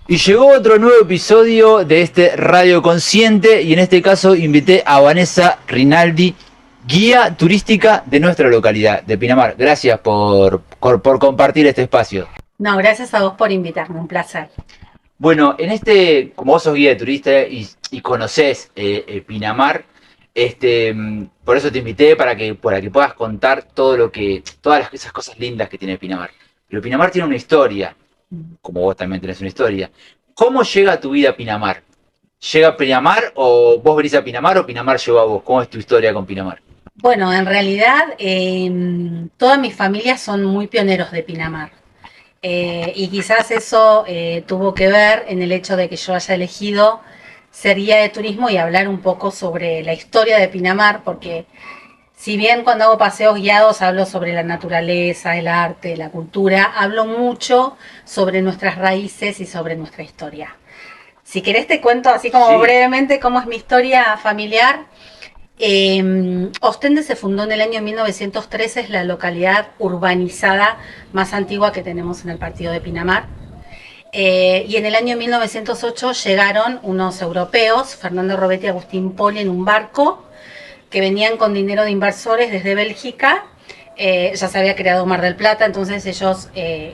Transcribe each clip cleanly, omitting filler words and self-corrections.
Y llegó otro nuevo episodio de este Radio Consciente y en este caso invité a Vanessa Rinaldi, guía turística de nuestra localidad, de Pinamar. Gracias por compartir este espacio. No, gracias a vos por invitarme, un placer. Bueno, como vos sos guía de turista y conocés Pinamar, por eso te invité para que puedas contar esas cosas lindas que tiene Pinamar. Pero Pinamar tiene una historia, como vos también tenés una historia. ¿Cómo llega tu vida a Pinamar? ¿Llega a Pinamar o vos venís a Pinamar o Pinamar llegó a vos? ¿Cómo es tu historia con Pinamar? Bueno, en realidad toda mi familia son muy pioneros de Pinamar. Y quizás eso tuvo que ver en el hecho de que yo haya elegido ser guía de turismo y hablar un poco sobre la historia de Pinamar, porque si bien cuando hago paseos guiados hablo sobre la naturaleza, el arte, la cultura, hablo mucho sobre nuestras raíces y sobre nuestra historia. Si querés te cuento así como Sí. brevemente cómo es mi historia familiar. Ostende se fundó en el año 1913, es la localidad urbanizada más antigua que tenemos en el partido de Pinamar. Y en el año 1908 llegaron unos europeos, Fernando Robetti y Agustín Poli, en un barco que venían con dinero de inversores desde Bélgica. Ya se había creado Mar del Plata, entonces ellos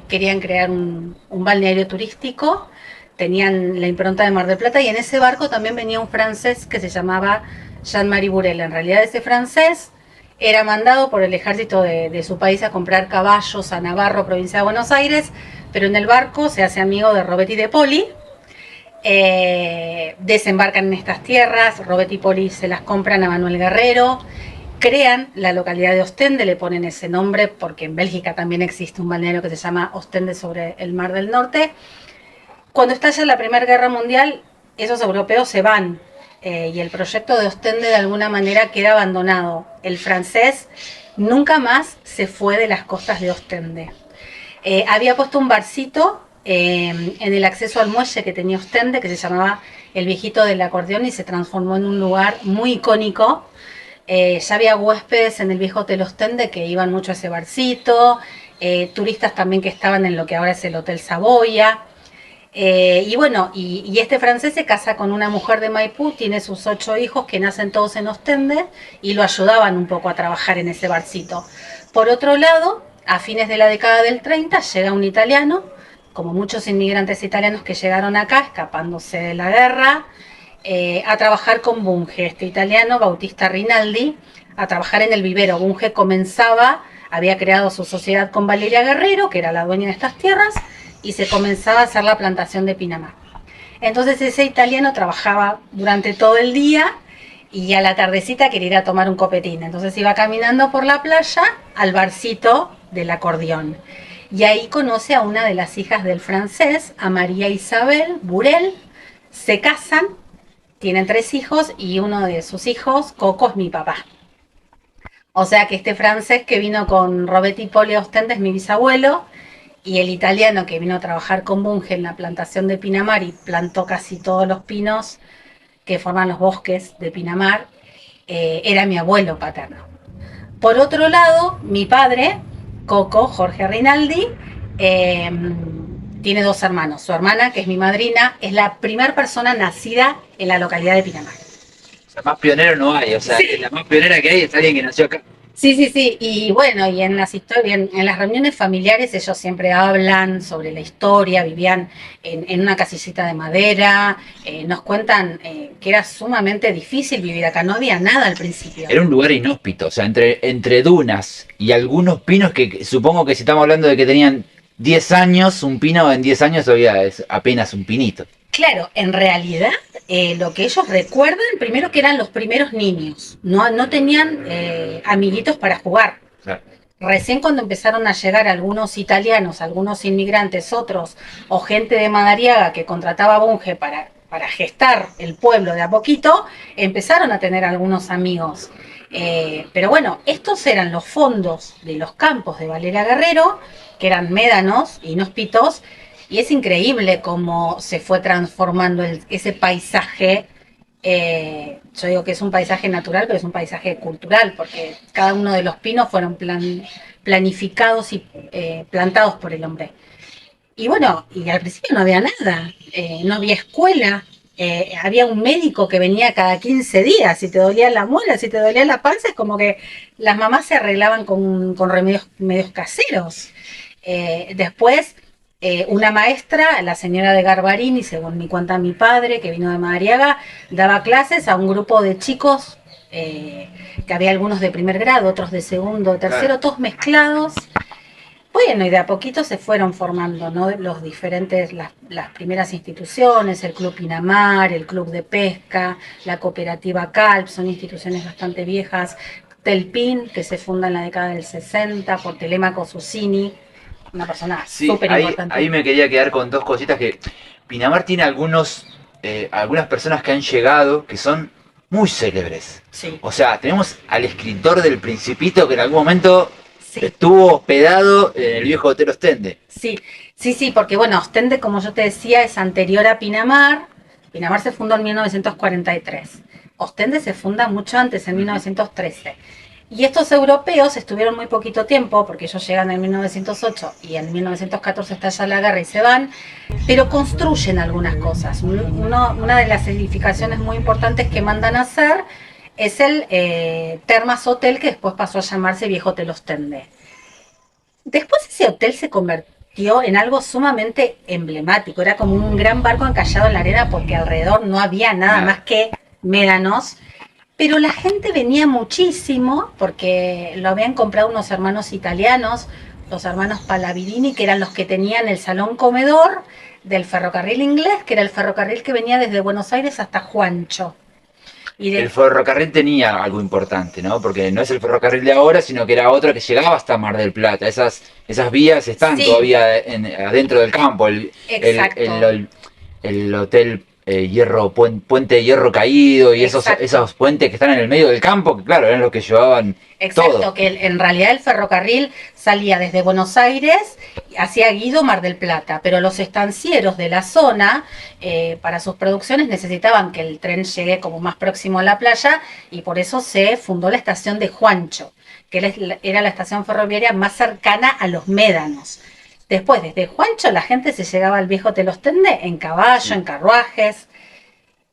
querían crear un balneario turístico, tenían la impronta de Mar del Plata y en ese barco también venía un francés que se llamaba Jean-Marie Burel. En realidad ese francés era mandado por el ejército de su país a comprar caballos a Navarro, provincia de Buenos Aires, pero en el barco se hace amigo de Robetti de Poli. Desembarcan en estas tierras, Robetti y Poli se las compran a Manuel Guerrero, crean la localidad de Ostende, le ponen ese nombre porque en Bélgica también existe un balneario que se llama Ostende sobre el Mar del Norte. Cuando estalla la Primera Guerra Mundial, esos europeos se van y el proyecto de Ostende de alguna manera queda abandonado. El francés nunca más se fue de las costas de Ostende. Había puesto un barcito en el acceso al muelle que tenía Ostende, que se llamaba El Viejito del Acordeón, y se transformó en un lugar muy icónico. Ya había huéspedes en el viejo Hotel Ostende que iban mucho a ese barcito, turistas también que estaban en lo que ahora es el Hotel Saboya. Y bueno, y este francés se casa con una mujer de Maipú, tiene sus 8 hijos que nacen todos en Ostende y lo ayudaban un poco a trabajar en ese barcito. Por otro lado, a fines de la década del 30 llega un italiano, como muchos inmigrantes italianos que llegaron acá escapándose de la guerra, a trabajar con Bunge, este italiano, Bautista Rinaldi, a trabajar en el vivero. Bunge comenzaba, había creado su sociedad con Valeria Guerrero, que era la dueña de estas tierras, y se comenzaba a hacer la plantación de Pinamar. Entonces ese italiano trabajaba durante todo el día y a la tardecita quería ir a tomar un copetín. Entonces iba caminando por la playa al barcito del acordeón. Y ahí conoce a una de las hijas del francés, a María Isabel Burel. Se casan, tienen 3 hijos y uno de sus hijos, Coco, es mi papá. O sea que este francés que vino con Robetti Poli Ostende es mi bisabuelo y el italiano que vino a trabajar con Bunge en la plantación de Pinamar y plantó casi todos los pinos que forman los bosques de Pinamar, era mi abuelo paterno. Por otro lado, mi padre, Coco, Jorge Rinaldi, eh, tiene 2 hermanos. Su hermana, que es mi madrina, es la primera persona nacida en la localidad de Pinamar. O sea, más pionero no hay, o sea, Sí. la más pionera que hay es alguien que nació acá. Sí, sí, sí. Y bueno, y en las historias, en las reuniones familiares ellos siempre hablan sobre la historia, vivían en una casillita de madera, nos cuentan que era sumamente difícil vivir acá, no había nada al principio. Era un lugar inhóspito, o sea, entre dunas y algunos pinos que supongo que si estamos hablando de que tenían 10 años, un pino en 10 años todavía es apenas un pinito. Claro, en realidad lo que ellos recuerdan, primero que eran los primeros niños, no tenían amiguitos para jugar. O sea, Recién cuando empezaron a llegar algunos italianos, algunos inmigrantes, otros, o gente de Madariaga que contrataba a Bunge para gestar el pueblo de a poquito, empezaron a tener algunos amigos. Pero bueno, estos eran los fondos de los campos de Valera Guerrero, que eran médanos, inhóspitos, y es increíble cómo se fue transformando ese paisaje. Yo digo que es un paisaje natural, pero es un paisaje cultural, porque cada uno de los pinos fueron planificados y plantados por el hombre. Y bueno, y al principio no había nada, no había escuela, había un médico que venía cada 15 días, si te dolía la muela, si te dolía la panza, es como que las mamás se arreglaban con remedios medios caseros. Después, una maestra, la señora de Garbarini, según me cuenta mi padre, que vino de Madariaga, daba clases a un grupo de chicos, que había algunos de primer grado, otros de segundo, tercero, Claro. todos mezclados. Bueno, y de a poquito se fueron formando, ¿no? Los diferentes, las primeras instituciones, el Club Pinamar, el Club de Pesca, la cooperativa CALP, son instituciones bastante viejas. Telpin, que se funda en la década del 60 por Telemaco Susini, una persona Sí, súper importante. ahí me quería quedar con dos cositas que Pinamar tiene algunas personas que han llegado que son muy célebres. Sí, O sea, tenemos al escritor del Principito que en algún momento sí, estuvo hospedado en el viejo Hotel Ostende. sí, sí, sí, porque bueno, Ostende, como yo te decía, es anterior a Pinamar. Pinamar se fundó en 1943. Ostende se funda mucho antes, en 1913. Y estos europeos estuvieron muy poquito tiempo, porque ellos llegan en 1908 y en 1914 estalla la guerra y se van, pero construyen algunas cosas. Una de las edificaciones muy importantes que mandan a hacer es el Termas Hotel, que después pasó a llamarse Viejo Hotel Ostende. Después ese hotel se convirtió en algo sumamente emblemático, era como un gran barco encallado en la arena porque alrededor no había nada más Nada. que médanos, pero la gente venía muchísimo porque lo habían comprado unos hermanos italianos, los hermanos Palavidini, que eran los que tenían el salón comedor del ferrocarril inglés, que era el ferrocarril que venía desde Buenos Aires hasta Juancho. Y El de, ferrocarril tenía algo importante, ¿no? Porque no es el ferrocarril de ahora, sino que era otro que llegaba hasta Mar del Plata. Esas vías están sí, todavía adentro del campo. El, exacto, el, el- el hotel Puente de Hierro Caído y esos exacto. puentes que están en el medio del campo, que claro, eran los que llevaban Exacto, todo. que en realidad el ferrocarril salía desde Buenos Aires hacia Guido, Mar del Plata, pero los estancieros de la zona, para sus producciones, necesitaban que el tren llegue como más próximo a la playa y por eso se fundó la estación de Juancho, que era la estación ferroviaria más cercana a los médanos. Después, desde Juancho, la gente se llegaba al viejo Hotel Ostende en caballo, Sí. en carruajes,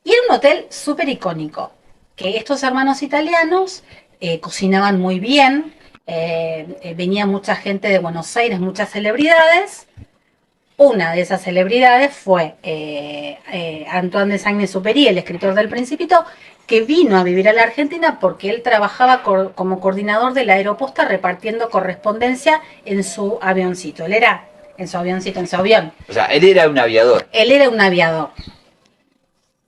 y era un hotel súper icónico, que estos hermanos italianos cocinaban muy bien, venía mucha gente de Buenos Aires, muchas celebridades. Una de esas celebridades fue Antoine de Saint-Exupéry, el escritor del Principito, que vino a vivir a la Argentina porque él trabajaba como coordinador de la aeroposta repartiendo correspondencia en su avioncito. Él era en su avioncito, en su avión. O sea, él era un aviador. Él era un aviador.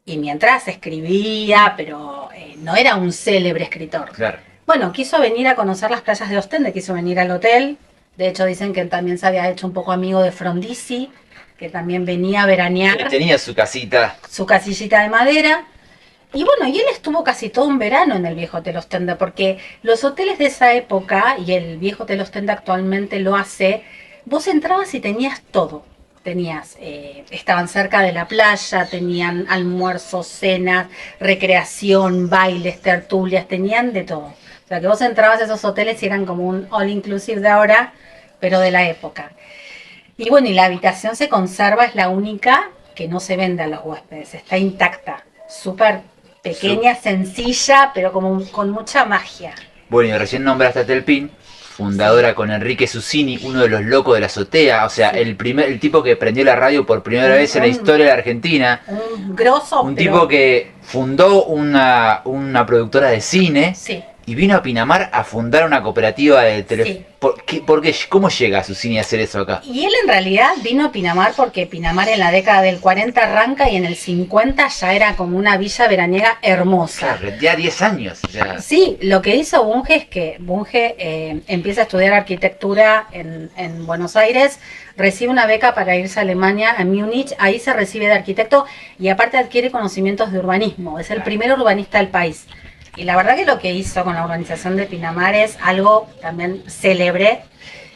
Y mientras escribía, pero no era un célebre escritor. Claro. Bueno, quiso venir a conocer las playas de Ostende, quiso venir al hotel. De hecho, dicen que él también se había hecho un poco amigo de Frondizi, que también venía a veranear, Tenía su casita. su casillita de madera. Y bueno, y él estuvo casi todo un verano en el viejo Hotel Ostende, porque los hoteles de esa época, y el viejo Hotel Ostende actualmente lo hace, vos entrabas y tenías todo. Estaban cerca de la playa, tenían almuerzos, cenas, recreación, bailes, tertulias, tenían de todo. O sea que vos entrabas a esos hoteles y eran como un all inclusive de ahora, pero de la época. Y bueno, y la habitación se conserva, es la única que no se vende a los huéspedes, está intacta, súper Su- pequeña, sencilla, pero como con mucha magia. Bueno, y recién nombraste a Telpin, Sí, fundadora con Enrique Susini, uno de los locos de la azotea, o sea, sí. el tipo que prendió la radio por primera Un, vez en la un, historia de la Argentina, un grosso, un tipo pero que fundó una productora de cine sí, y vino a Pinamar a fundar una cooperativa de teléfono. sí. ¿Cómo llega Susini a hacer eso acá? Y él en realidad vino a Pinamar porque Pinamar en la década del 40 arranca y en el 50 ya era como una villa veraniega hermosa. Claro, ya 10 años. O sea, Sí, lo que hizo Bunge es que Bunge empieza a estudiar arquitectura en Buenos Aires, recibe una beca para irse a Alemania, a Múnich, ahí se recibe de arquitecto y aparte adquiere conocimientos de urbanismo, es el primer urbanista del país. Y la verdad que lo que hizo con la urbanización de Pinamar es algo también célebre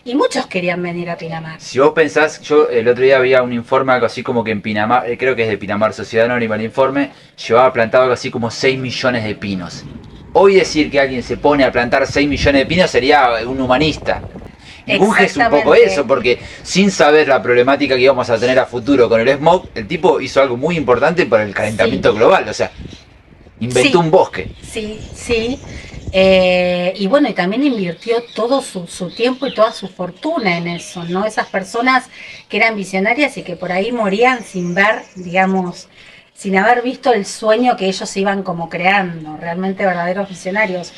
y muchos querían venir a Pinamar. si vos pensás, yo el otro día había un informe algo así como que en Pinamar, creo que es de Pinamar Sociedad Anónima el informe, llevaba plantado algo así como 6 millones de pinos. Hoy decir que alguien se pone a plantar 6 millones de pinos sería un humanista. Y Bunge es un poco eso, porque sin saber la problemática que íbamos a tener a futuro con el smog, el tipo hizo algo muy importante para el calentamiento global, o sea, inventó un bosque. Sí, sí. Y bueno, y también invirtió todo su tiempo y toda su fortuna en eso, ¿no? Esas personas que eran visionarias y que por ahí morían sin ver, digamos, sin haber visto el sueño que ellos iban como creando, realmente verdaderos visionarios.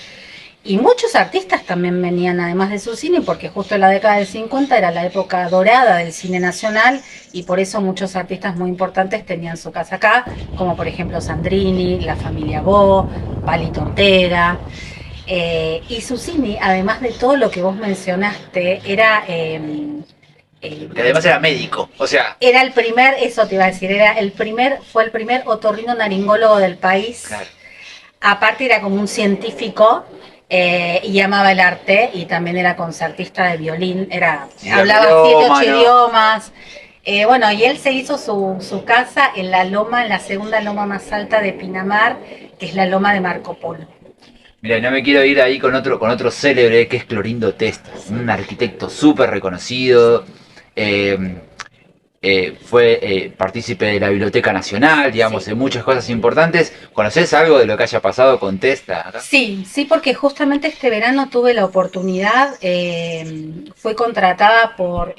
Y muchos artistas también venían además de su cine, porque justo en la década del 50 era la época dorada del cine nacional y por eso muchos artistas muy importantes tenían su casa acá, como por ejemplo Sandrini, la familia Bo, Palito Ortega. Y Susini, además de todo lo que vos mencionaste, era... Que además era médico, o sea... Era el primer, eso te iba a decir, fue el primer otorrinolaringólogo del país. Claro. Aparte era como un científico y amaba el arte y también era concertista de violín, hablaba 7-8 idiomas. Bueno, y él se hizo su casa en la loma, en la segunda loma más alta de Pinamar, que es la loma de Marco Polo. Mira, no me quiero ir ahí con otro célebre que es Clorindo Testas, un arquitecto súper reconocido. Fue partícipe de la Biblioteca Nacional, digamos, sí, de muchas cosas importantes. ¿Conoces algo de lo que haya pasado con Testa acá? Sí, sí, porque justamente este verano tuve la oportunidad, fui contratada por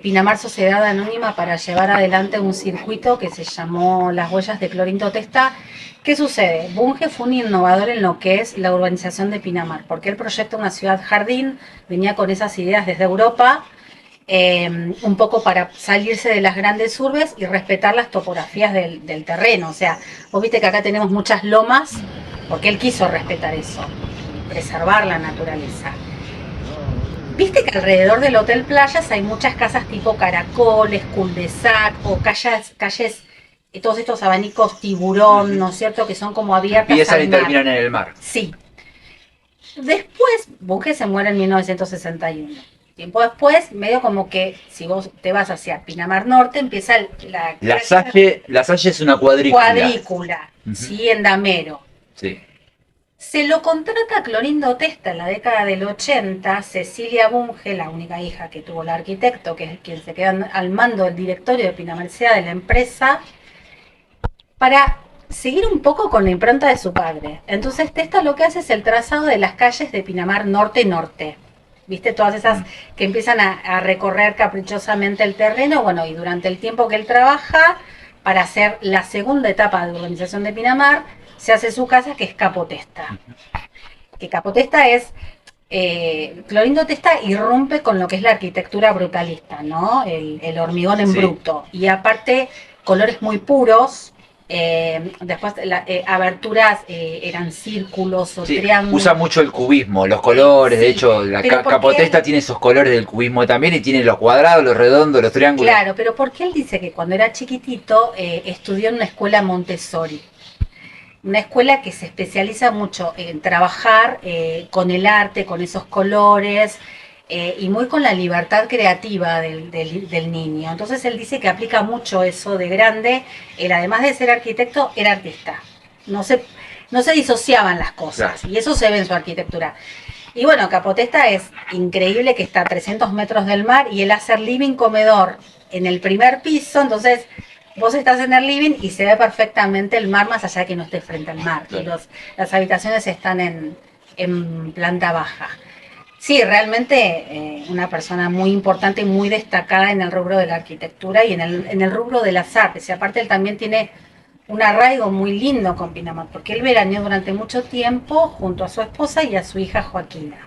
Pinamar Sociedad Anónima para llevar adelante un circuito que se llamó Las Huellas de Clorindo Testa. ¿Qué sucede? Bunge fue un innovador en lo que es la urbanización de Pinamar, porque él proyecta una ciudad jardín, venía con esas ideas desde Europa, un poco para salirse de las grandes urbes y respetar las topografías del terreno. O sea, vos viste que acá tenemos muchas lomas, porque él quiso respetar eso, preservar la naturaleza. Viste que alrededor del Hotel Playas hay muchas casas tipo caracoles, cul-de-sac o calles todos estos abanicos tiburón, ¿no es cierto? Que son como abiertas empiezan y terminan en el mar. Sí. Después, Bunge se muere en 1961. Tiempo después, medio como que si vos te vas hacia Pinamar Norte, empieza La Salle es una cuadrícula. Cuadrícula, sí, en Damero. Sí. Se lo contrata Clorindo Testa en la década del 80, Cecilia Bunge, la única hija que tuvo el arquitecto, que es quien se queda al mando del directorio de Pinamarcea de la empresa, para seguir un poco con la impronta de su padre. Entonces Testa lo que hace es el trazado de las calles de Pinamar Norte-Norte. ¿Viste? Todas esas que empiezan a recorrer caprichosamente el terreno. Bueno, y durante el tiempo que él trabaja para hacer la segunda etapa de urbanización de Pinamar, se hace su casa, que es Capotesta. Que Capotesta es... Clorindo Testa irrumpe con lo que es la arquitectura brutalista, ¿no? El hormigón en bruto. Y aparte, colores muy puros. Después aberturas eran círculos o triángulos. Usa mucho el cubismo, los colores, de hecho la Capotesta tiene esos colores del cubismo también y tiene los cuadrados, los redondos, los triángulos. Claro, pero porque él dice que cuando era chiquitito estudió en una escuela Montessori, una escuela que se especializa mucho en trabajar con el arte, con esos colores, y muy con la libertad creativa del niño. Entonces él dice que aplica mucho eso de grande. Él, además de ser arquitecto, era artista. No se disociaban las cosas, claro. Y eso se ve en su arquitectura. Y bueno, Capotesta es increíble, que está a 300 metros del mar y él hace el living comedor en el primer piso. Entonces vos estás en el living y se ve perfectamente el mar, más allá de que no estés frente al mar. Claro. Y las habitaciones están en planta baja. Sí, realmente una persona muy importante y muy destacada en el rubro de la arquitectura y en el rubro de las artes. Y aparte él también tiene un arraigo muy lindo con Pinamar, porque él veraneó durante mucho tiempo junto a su esposa y a su hija Joaquina.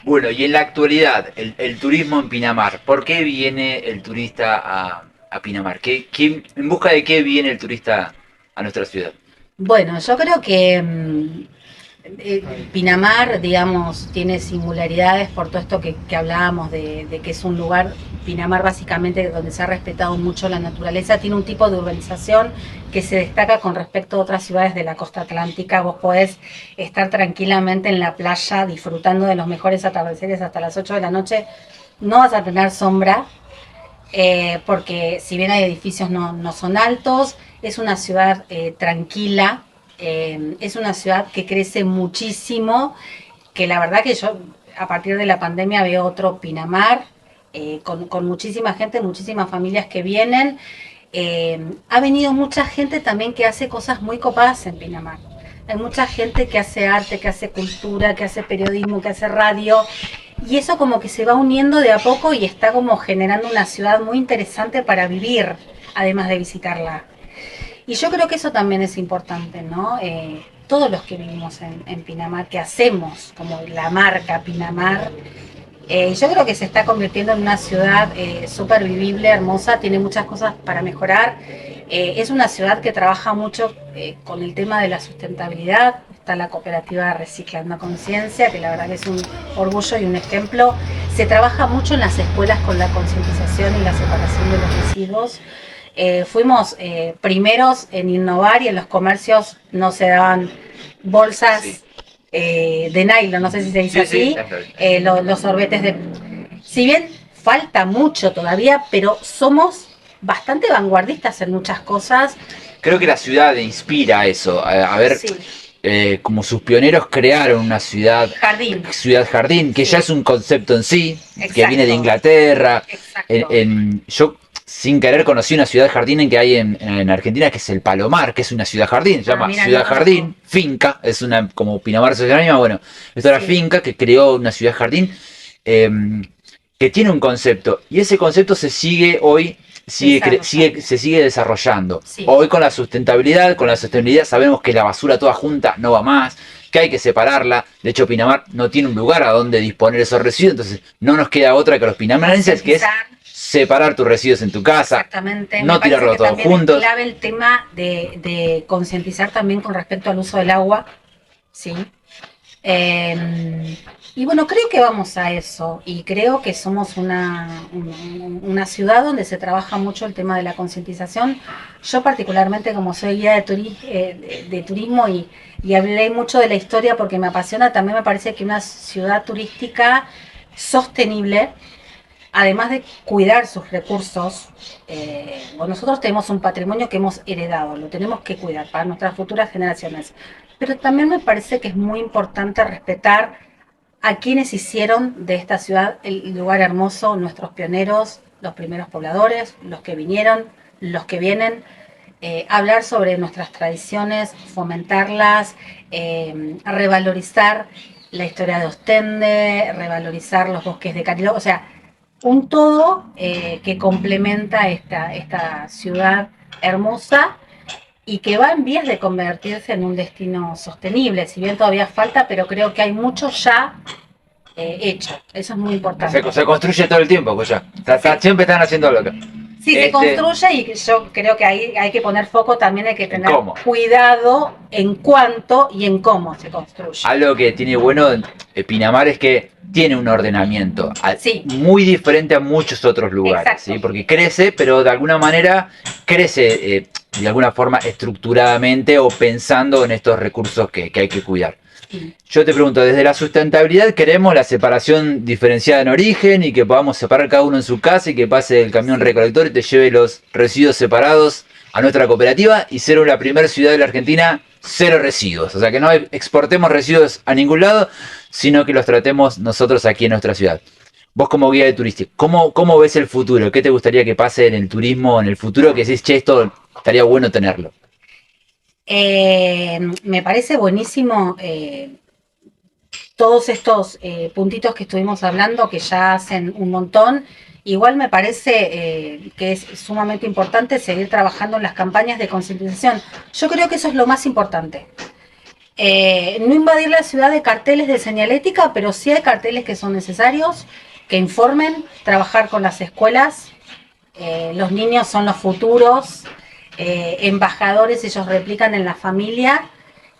Bueno, y en la actualidad, el turismo en Pinamar, ¿por qué viene el turista a Pinamar? ¿En busca de qué viene el turista a nuestra ciudad? Bueno, yo creo que... Pinamar, digamos, tiene singularidades por todo esto que hablábamos de que es un lugar, Pinamar básicamente, donde se ha respetado mucho la naturaleza. Tiene un tipo de urbanización que se destaca con respecto a otras ciudades de la costa atlántica. Vos podés estar tranquilamente en la playa disfrutando de los mejores atardeceres hasta las 8 de la noche. No vas a tener sombra, porque si bien hay edificios no son altos. Es una ciudad tranquila. Es una ciudad que crece muchísimo, que la verdad que yo a partir de la pandemia veo otro Pinamar, con muchísima gente, muchísimas familias que vienen. Ha venido mucha gente también que hace cosas muy copadas en Pinamar. Hay mucha gente que hace arte, que hace cultura, que hace periodismo, que hace radio. Y eso como que se va uniendo de a poco y está como generando una ciudad muy interesante para vivir, además de visitarla. Y yo creo que eso también es importante, ¿no? Todos los que vivimos en Pinamar, que hacemos como la marca Pinamar, yo creo que se está convirtiendo en una ciudad súper vivible, hermosa, tiene muchas cosas para mejorar. Es una ciudad que trabaja mucho con el tema de la sustentabilidad. Está la cooperativa Reciclando Conciencia, que la verdad que es un orgullo y un ejemplo. Se trabaja mucho en las escuelas con la concientización y la separación de los residuos. Fuimos primeros en innovar y en los comercios no se daban bolsas Sí. De nylon, no sé si se dice Sí, así, los sorbetes de... Si bien falta mucho todavía, pero somos bastante vanguardistas en muchas cosas. Creo que la ciudad inspira eso. A ver, Sí, como sus pioneros crearon una jardín. ciudad jardín, que Sí. ya es un concepto en sí, que Exacto. viene de Inglaterra. Exacto. Yo sin querer conocí una ciudad jardín que hay en Argentina, que es el Palomar, que es una ciudad jardín, se llama Mira, ciudad no jardín, conozco. finca, es una como Pinamar se llama, bueno, esto era Sí. finca que creó una ciudad jardín eh, que tiene un concepto y ese concepto se sigue hoy Desarrollando. se sigue desarrollando. Sí. Hoy con la sustentabilidad sabemos que la basura toda junta no va más, que hay que separarla. De hecho, Pinamar no tiene un lugar a donde disponer esos residuos, entonces no nos queda otra que los pinamarenses, que es separar tus residuos en tu casa, Exactamente. no Me parece tirarlo que todos también juntos. es clave el tema de concientizar también con respecto al uso del agua, ¿sí? Y bueno, creo que vamos a eso y creo que somos una ciudad donde se trabaja mucho el tema de la concientización. Yo particularmente como soy guía de turismo y hablé mucho de la historia porque me apasiona, también me parece que una ciudad turística sostenible, además de cuidar sus recursos, bueno, nosotros tenemos un patrimonio que hemos heredado, lo tenemos que cuidar para nuestras futuras generaciones. Pero también me parece que es muy importante respetar a quienes hicieron de esta ciudad el lugar hermoso, nuestros pioneros, los primeros pobladores, los que vinieron, los que vienen. Hablar sobre nuestras tradiciones, fomentarlas, revalorizar la historia de Ostende, revalorizar los bosques de Cariló, o sea, un todo que complementa esta ciudad hermosa y que va en vías de convertirse en un destino sostenible, si bien todavía falta, pero creo que hay mucho ya hecho, eso es muy importante. Se construye todo el tiempo, pues ya. Siempre están haciendo algo. Sí, se construye y yo creo que ahí hay que poner foco, también hay que tener cómo. cuidado en cuánto y en cómo se construye. Algo que tiene bueno Pinamar es que tiene un ordenamiento Sí. muy diferente a muchos otros lugares, ¿sí? Porque crece, pero de alguna manera crece de alguna forma estructuradamente o pensando en estos recursos que hay que cuidar. Sí. Yo te pregunto, desde la sustentabilidad queremos la separación diferenciada en origen y que podamos separar cada uno en su casa y que pase el camión recolector y te lleve los residuos separados a nuestra cooperativa y ser la primera ciudad de la Argentina cero residuos. O sea, que no exportemos residuos a ningún lado, sino que los tratemos nosotros aquí en nuestra ciudad. Vos como guía de turismo, ¿cómo ves el futuro? ¿Qué te gustaría que pase en el turismo en el futuro? Que decís, che, esto estaría bueno tenerlo. Me parece buenísimo todos estos puntitos que estuvimos hablando, que ya hacen un montón. Igual me parece que es sumamente importante seguir trabajando en las campañas de concientización. Yo creo que eso es lo más importante. No invadir la ciudad de carteles de señalética, pero sí hay carteles que son necesarios, que informen, trabajar con las escuelas. Los niños son los futuros embajadores, ellos replican en la familia.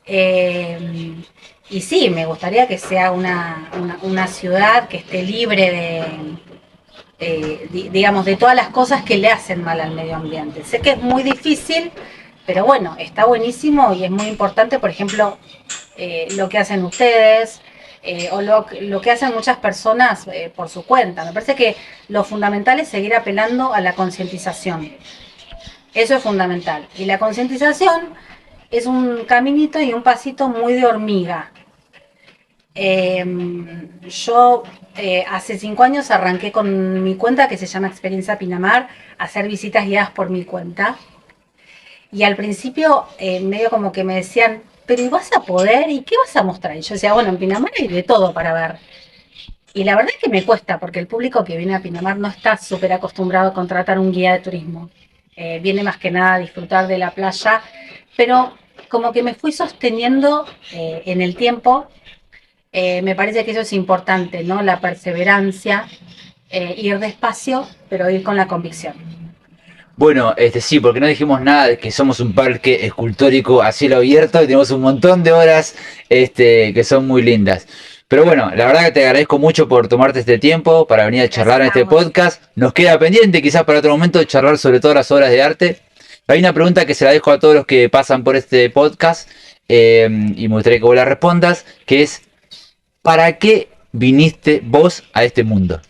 Y sí, me gustaría que sea una ciudad que esté libre digamos, de todas las cosas que le hacen mal al medio ambiente. Sé que es muy difícil, pero bueno, está buenísimo y es muy importante, por ejemplo, lo que hacen ustedes, o lo que hacen muchas personas por su cuenta. Me parece que lo fundamental es seguir apelando a la concientización. Eso es fundamental. Y la concientización es un caminito y un pasito muy de hormiga. Yo hace 5 años arranqué con mi cuenta que se llama Experiencia Pinamar, a hacer visitas guiadas por mi cuenta. Y al principio medio como que me decían, pero ¿y vas a poder? ¿Y qué vas a mostrar? Y yo decía, bueno, en Pinamar hay de todo para ver. Y la verdad es que me cuesta, porque el público que viene a Pinamar no está súper acostumbrado a contratar un guía de turismo. Viene más que nada a disfrutar de la playa, pero como que me fui sosteniendo en el tiempo. Me parece que eso es importante, ¿no? La perseverancia, ir despacio, pero ir con la convicción. Bueno, sí, porque no dijimos nada de que somos un parque escultórico a cielo abierto y tenemos un montón de horas que son muy lindas. Pero bueno, la verdad que te agradezco mucho por tomarte este tiempo para venir a charlar Gracias en a este vos. podcast. Nos queda pendiente quizás para otro momento charlar sobre todas las obras de arte. Hay una pregunta que se la dejo a todos los que pasan por este podcast y me gustaría que vos la respondas, que es, ¿para qué viniste vos a este mundo?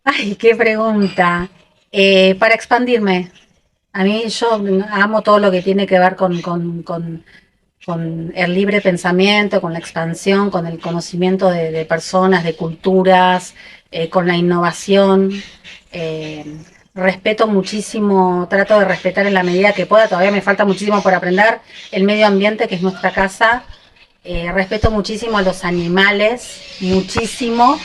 Ay, qué pregunta. Para expandirme. A mí yo amo todo lo que tiene que ver con el libre pensamiento, con la expansión, con el conocimiento de personas, de culturas, con la innovación. Eh, Respeto muchísimo, trato de respetar en la medida que pueda, todavía me falta muchísimo por aprender el medio ambiente que es nuestra casa. Respeto muchísimo a los animales, muchísimo.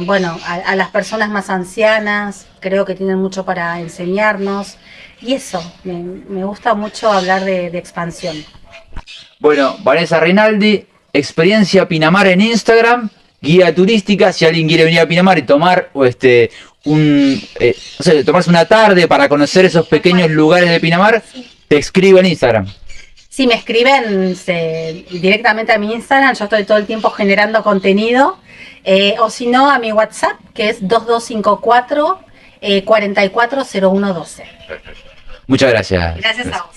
Bueno, a las personas más ancianas, creo que tienen mucho para enseñarnos. Y eso, me gusta mucho hablar de expansión. Bueno, Vanessa Rinaldi, Experiencia Pinamar en Instagram, guía turística, si alguien quiere venir a Pinamar y tomar no sé, tomarse una tarde para conocer esos Tal pequeños cual. lugares de Pinamar, Sí. te escribo en Instagram. Si me escriben directamente a mi Instagram, yo estoy todo el tiempo generando contenido. O si no, a mi WhatsApp, que es 2254 440112. Muchas gracias. Gracias a vos.